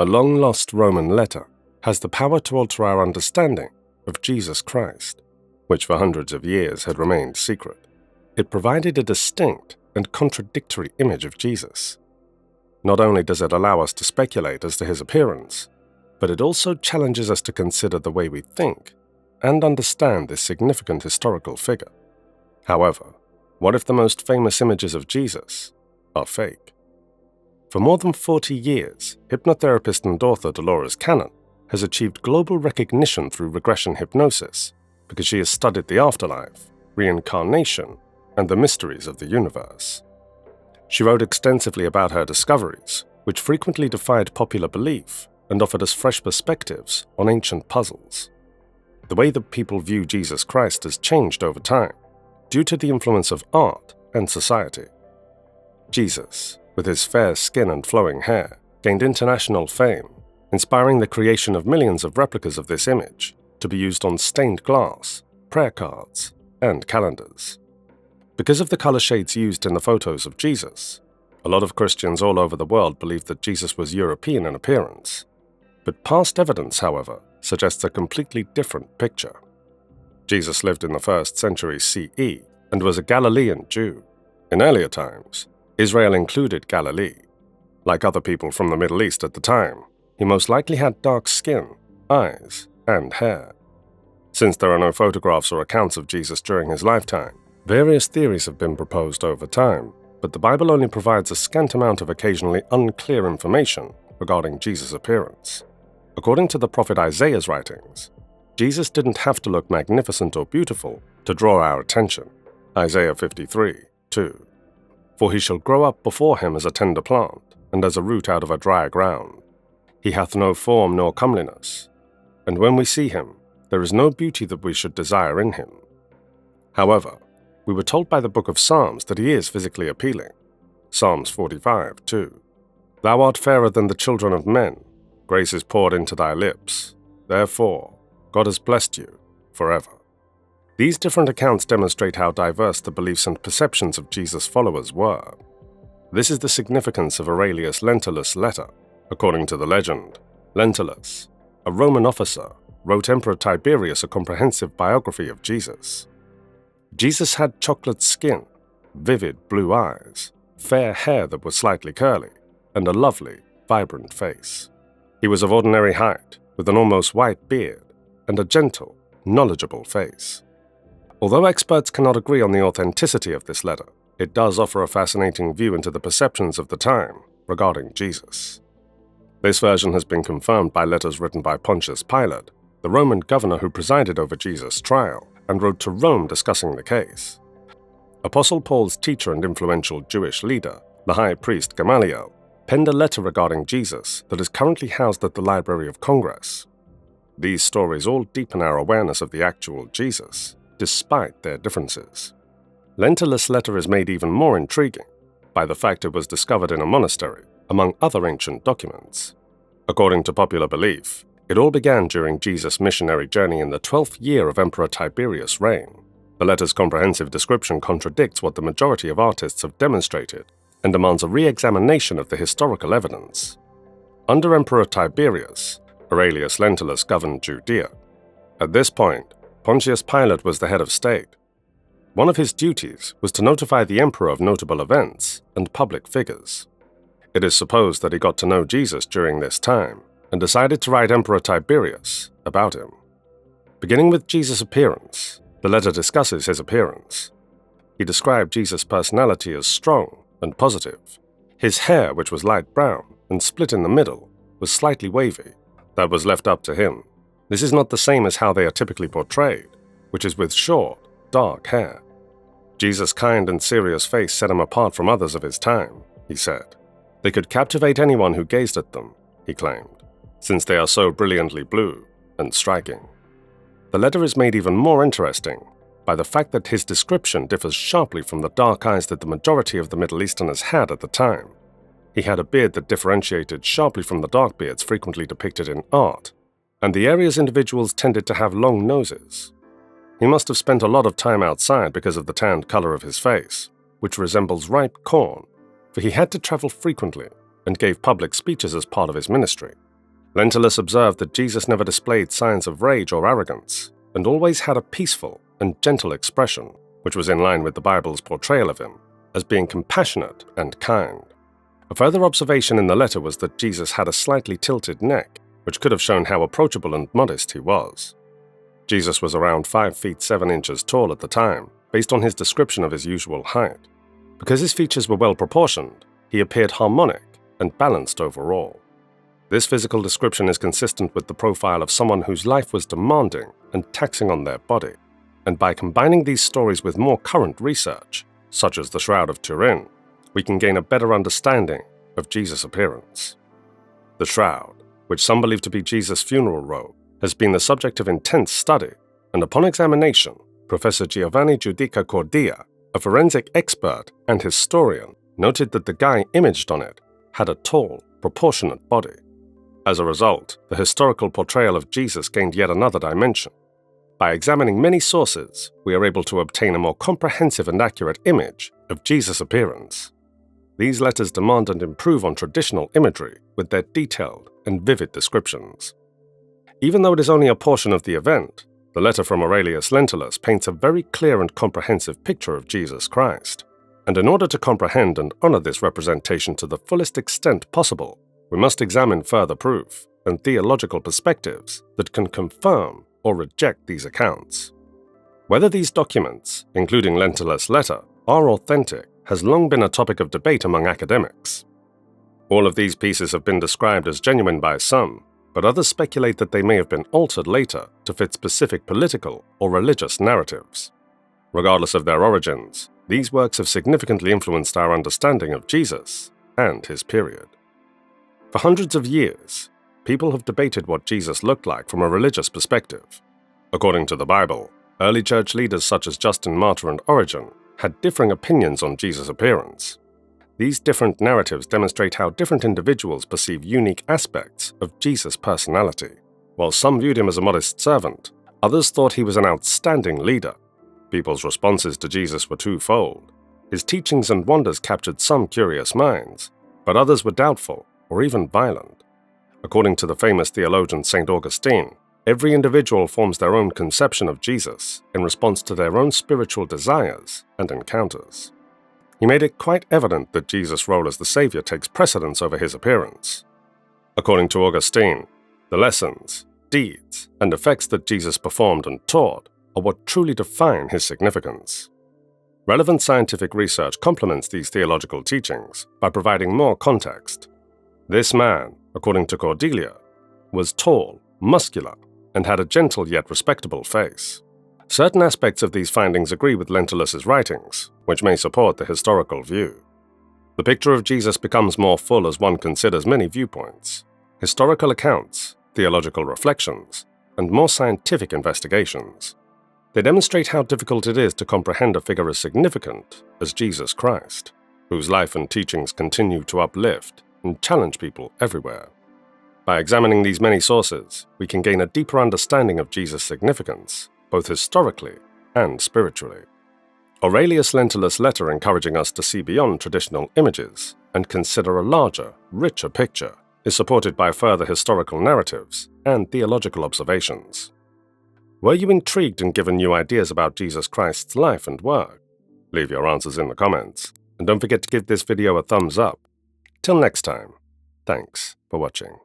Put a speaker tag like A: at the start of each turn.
A: A long-lost Roman letter has the power to alter our understanding of Jesus Christ, which for hundreds of years had remained secret. It provided a distinct and contradictory image of Jesus. Not only does it allow us to speculate as to his appearance, but it also challenges us to consider the way we think and understand this significant historical figure. However, what if the most famous images of Jesus are fake? For more than 40 years, hypnotherapist and author Dolores Cannon has achieved global recognition through regression hypnosis because she has studied the afterlife, reincarnation, and the mysteries of the universe. She wrote extensively about her discoveries, which frequently defied popular belief and offered us fresh perspectives on ancient puzzles. The way that people view Jesus Christ has changed over time due to the influence of art and society. Jesus, with his fair skin and flowing hair, gained international fame, inspiring the creation of millions of replicas of this image to be used on stained glass, prayer cards, and calendars. Because of the color shades used in the photos of Jesus, a lot of Christians all over the world believe that Jesus was European in appearance. But past evidence, however, suggests a completely different picture. Jesus lived in the 1st century CE and was a Galilean Jew. In earlier times, Israel included Galilee. Like other people from the Middle East at the time, he most likely had dark skin, eyes, and hair. Since there are no photographs or accounts of Jesus during his lifetime, various theories have been proposed over time, but the Bible only provides a scant amount of occasionally unclear information regarding Jesus' appearance. According to the prophet Isaiah's writings, Jesus didn't have to look magnificent or beautiful to draw our attention. Isaiah 53:2. For he shall grow up before him as a tender plant, and as a root out of a dry ground. He hath no form nor comeliness, and when we see him, there is no beauty that we should desire in him. However, we were told by the book of Psalms that he is physically appealing. Psalms 45:2. Thou art fairer than the children of men, grace is poured into thy lips, therefore God has blessed you forever. These different accounts demonstrate how diverse the beliefs and perceptions of Jesus' followers were. This is the significance of Aurelius Lentulus' letter. According to the legend, Lentulus, a Roman officer, wrote Emperor Tiberius a comprehensive biography of Jesus. Jesus had chocolate skin, vivid blue eyes, fair hair that was slightly curly, and a lovely, vibrant face. He was of ordinary height, with an almost white beard, and a gentle, knowledgeable face. Although experts cannot agree on the authenticity of this letter, it does offer a fascinating view into the perceptions of the time regarding Jesus. This version has been confirmed by letters written by Pontius Pilate, the Roman governor who presided over Jesus' trial, and wrote to Rome discussing the case. Apostle Paul's teacher and influential Jewish leader, the high priest Gamaliel, penned a letter regarding Jesus that is currently housed at the Library of Congress. These stories all deepen our awareness of the actual Jesus, despite their differences. Lentulus' letter is made even more intriguing by the fact it was discovered in a monastery, among other ancient documents. According to popular belief, it all began during Jesus' missionary journey in the 12th year of Emperor Tiberius' reign. The letter's comprehensive description contradicts what the majority of artists have demonstrated and demands a re-examination of the historical evidence. Under Emperor Tiberius, Aurelius Lentulus governed Judea. At this point, Pontius Pilate was the head of state. One of his duties was to notify the emperor of notable events and public figures. It is supposed that he got to know Jesus during this time and decided to write Emperor Tiberius about him. Beginning with Jesus' appearance, the letter discusses his appearance. He described Jesus' personality as strong and positive. His hair, which was light brown and split in the middle, was slightly wavy. That was left up to him. This is not the same as how they are typically portrayed, which is with short, dark hair. Jesus' kind and serious face set him apart from others of his time, he said. They could captivate anyone who gazed at them, he claimed, since they are so brilliantly blue and striking. The letter is made even more interesting by the fact that his description differs sharply from the dark eyes that the majority of the Middle Easterners had at the time. He had a beard that differentiated sharply from the dark beards frequently depicted in art, and the area's individuals tended to have long noses. He must have spent a lot of time outside because of the tanned color of his face, which resembles ripe corn, for he had to travel frequently and gave public speeches as part of his ministry. Lentulus observed that Jesus never displayed signs of rage or arrogance, and always had a peaceful and gentle expression, which was in line with the Bible's portrayal of him as being compassionate and kind. A further observation in the letter was that Jesus had a slightly tilted neck, which could have shown how approachable and modest he was. Jesus was around 5 feet 7 inches tall at the time, based on his description of his usual height. Because his features were well proportioned, he appeared harmonic and balanced overall. This physical description is consistent with the profile of someone whose life was demanding and taxing on their body, and by combining these stories with more current research, such as the Shroud of Turin, we can gain a better understanding of Jesus' appearance. The shroud, which some believe to be Jesus' funeral robe, has been the subject of intense study, and upon examination, Professor Giovanni Giudica Cordia, a forensic expert and historian, noted that the guy imaged on it had a tall, proportionate body. As a result, the historical portrayal of Jesus gained yet another dimension. By examining many sources, we are able to obtain a more comprehensive and accurate image of Jesus' appearance. These letters demand and improve on traditional imagery with their detailed and vivid descriptions. Even though it is only a portion of the event, the letter from Aurelius Lentulus paints a very clear and comprehensive picture of Jesus Christ. And in order to comprehend and honor this representation to the fullest extent possible, we must examine further proof and theological perspectives that can confirm or reject these accounts. Whether these documents, including Lentulus' letter, are authentic has long been a topic of debate among academics. All of these pieces have been described as genuine by some, but others speculate that they may have been altered later to fit specific political or religious narratives. Regardless of their origins, these works have significantly influenced our understanding of Jesus and his period. For hundreds of years, people have debated what Jesus looked like from a religious perspective. According to the Bible, early church leaders such as Justin Martyr and Origen had differing opinions on Jesus' appearance. These different narratives demonstrate how different individuals perceive unique aspects of Jesus' personality. While some viewed him as a modest servant, others thought he was an outstanding leader. People's responses to Jesus were twofold. His teachings and wonders captured some curious minds, but others were doubtful or even violent. According to the famous theologian St. Augustine, every individual forms their own conception of Jesus in response to their own spiritual desires and encounters. He made it quite evident that Jesus' role as the Savior takes precedence over his appearance. According to Augustine, the lessons, deeds, and effects that Jesus performed and taught are what truly define his significance. Relevant scientific research complements these theological teachings by providing more context. This man, according to Cordelia, was tall, muscular, and had a gentle yet respectable face. Certain aspects of these findings agree with Lentulus's writings, which may support the historical view. The picture of Jesus becomes more full as one considers many viewpoints, historical accounts, theological reflections, and more scientific investigations. They demonstrate how difficult it is to comprehend a figure as significant as Jesus Christ, whose life and teachings continue to uplift and challenge people everywhere. By examining these many sources, we can gain a deeper understanding of Jesus' significance, both historically and spiritually. Aurelius Lentulus' letter encouraging us to see beyond traditional images and consider a larger, richer picture is supported by further historical narratives and theological observations. Were you intrigued and given new ideas about Jesus Christ's life and work? Leave your answers in the comments, and don't forget to give this video a thumbs up. Till next time, thanks for watching.